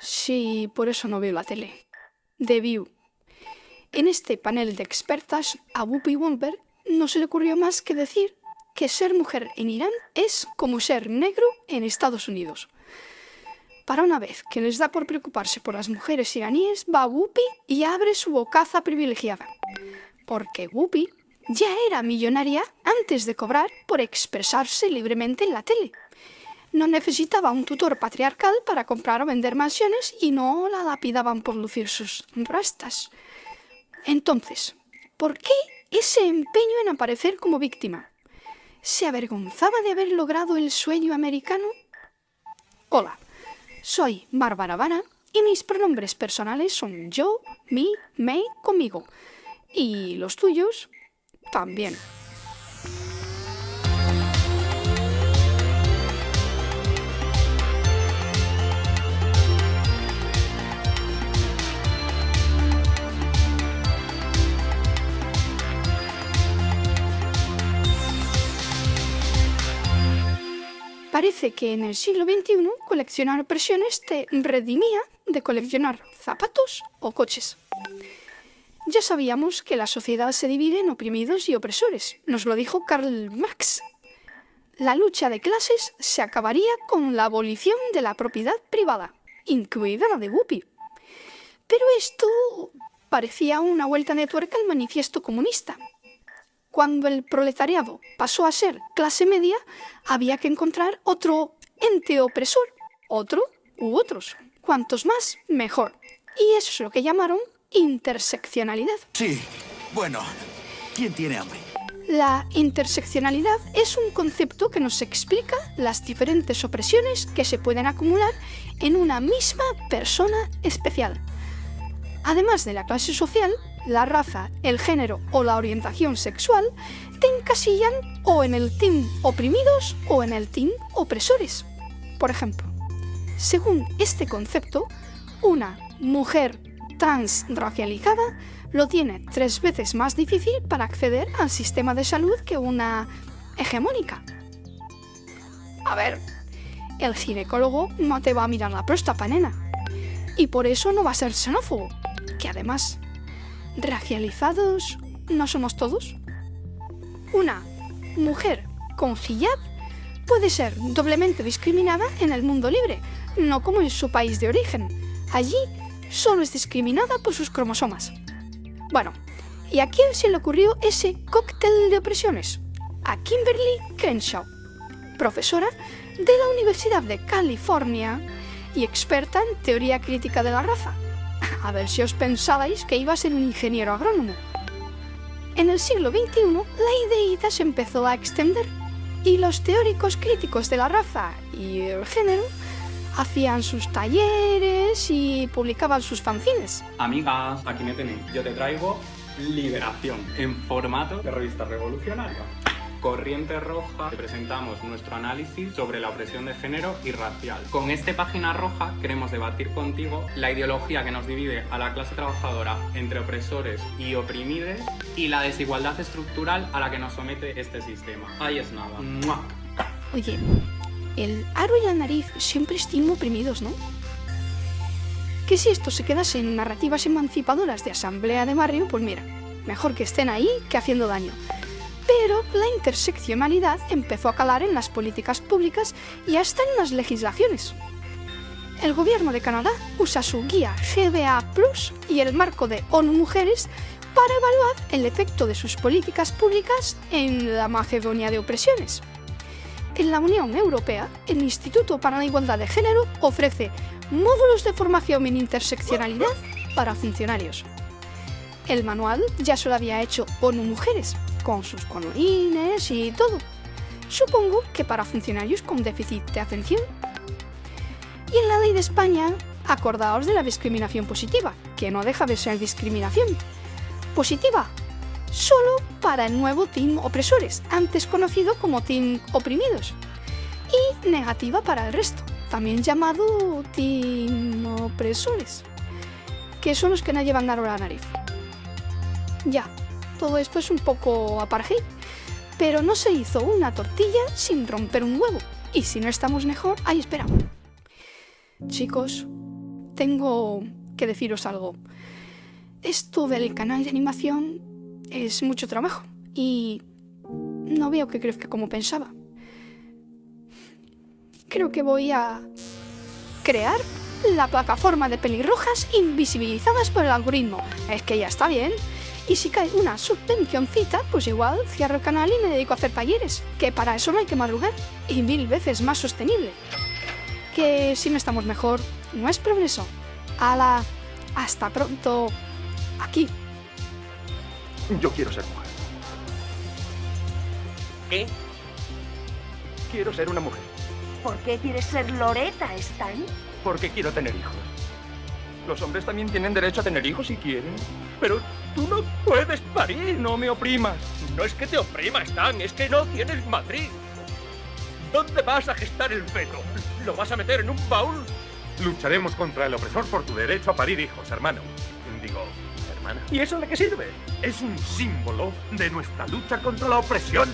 Sí, por eso no veo la tele. The View. En este panel de expertas, a Whoopi Goldberg no se le ocurrió más que decir que ser mujer en Irán es como ser negro en Estados Unidos. Para una vez que les da por preocuparse por las mujeres iraníes, va Whoopi y abre su bocaza privilegiada. Porque Whoopi ya era millonaria antes de cobrar por expresarse libremente en la tele. No necesitaba un tutor patriarcal para comprar o vender mansiones y no la lapidaban por lucir sus rastas. Entonces, ¿por qué ese empeño en aparecer como víctima? ¿Se avergonzaba de haber logrado el sueño americano? Hola, soy Bárbara Vara y mis pronombres personales son yo, me, me, conmigo. Y los tuyos también. Parece que en el siglo XXI coleccionar opresiones te redimía de coleccionar zapatos o coches. Ya sabíamos que la sociedad se divide en oprimidos y opresores, nos lo dijo Karl Marx. La lucha de clases se acabaría con la abolición de la propiedad privada, incluida la de Whoopi. Pero esto parecía una vuelta de tuerca al manifiesto comunista. Cuando el proletariado pasó a ser clase media, había que encontrar otro ente opresor, otro u otros. Cuantos más, mejor. Y eso es lo que llamaron interseccionalidad. Sí, bueno, ¿quién tiene hambre? La interseccionalidad es un concepto que nos explica las diferentes opresiones que se pueden acumular en una misma persona especial. Además de la clase social, la raza, el género o la orientación sexual te encasillan o en el team oprimidos o en el team opresores. Por ejemplo, según este concepto, una mujer transracializada lo tiene 3 veces más difícil para acceder al sistema de salud que una hegemónica. A ver, el ginecólogo no te va a mirar la próstata, nena. Y por eso no va a ser xenófobo, que además, ¿racializados no somos todos? Una mujer con hijab puede ser doblemente discriminada en el mundo libre, no como en su país de origen. Allí solo es discriminada por sus cromosomas. Bueno, ¿y a quién se le ocurrió ese cóctel de opresiones? A Kimberly Crenshaw, profesora de la Universidad de California y experta en teoría crítica de la raza. A ver si os pensabais que iba a ser un ingeniero agrónomo. En el siglo XXI, la ideita se empezó a extender y los teóricos críticos de la raza y el género hacían sus talleres y publicaban sus fanzines. Amigas, aquí me tenéis. Yo te traigo Liberación en formato de revista revolucionaria. Corriente Roja, te presentamos nuestro análisis sobre la opresión de género y racial. Con esta página roja queremos debatir contigo la ideología que nos divide a la clase trabajadora entre opresores y oprimides y la desigualdad estructural a la que nos somete este sistema. Ahí es nada. ¡Mua! Oye, el aro y la nariz siempre están oprimidos, ¿no? Que si esto se quedase en narrativas emancipadoras de asamblea de barrio, pues mira, mejor que estén ahí que haciendo daño. Pero la interseccionalidad empezó a calar en las políticas públicas y hasta en las legislaciones. El gobierno de Canadá usa su guía GBA Plus y el marco de ONU Mujeres para evaluar el efecto de sus políticas públicas en la Macedonia de opresiones. En la Unión Europea, el Instituto para la Igualdad de Género ofrece módulos de formación en interseccionalidad para funcionarios. El manual ya se lo había hecho ONU Mujeres, con sus colorines y todo. Supongo que para funcionarios con déficit de atención. Y en la ley de España, acordaos de la discriminación positiva, que no deja de ser discriminación. Positiva, solo para el nuevo team opresores, antes conocido como team oprimidos. Y negativa para el resto, también llamado team opresores, que son los que no llevan aro a la nariz. Ya. Todo esto es un poco apartheid, pero no se hizo una tortilla sin romper un huevo. Y si no estamos mejor, ahí esperamos. Chicos, tengo que deciros algo. Esto del canal de animación es mucho trabajo y no veo que crezca como pensaba. Creo que voy a crear la plataforma de pelirrojas invisibilizadas por el algoritmo. Es que ya está bien. Y si cae una subvencioncita, pues igual cierro el canal y me dedico a hacer talleres, que para eso no hay que madrugar, y 1000 veces más sostenible. Que si no estamos mejor, no es progreso. ¡Hala! Hasta pronto. Aquí. Yo quiero ser mujer. ¿Qué? Quiero ser una mujer. ¿Por qué quieres ser Loretta, Stan? Porque quiero tener hijos. Los hombres también tienen derecho a tener hijos si quieren. Pero tú no puedes parir, no me oprimas. No es que te oprima, Stan, es que no tienes matriz. ¿Dónde vas a gestar el feto? ¿Lo vas a meter en un baúl? Lucharemos contra el opresor por tu derecho a parir hijos, hermano. Digo, hermana. ¿Y eso de qué sirve? Es un símbolo de nuestra lucha contra la opresión.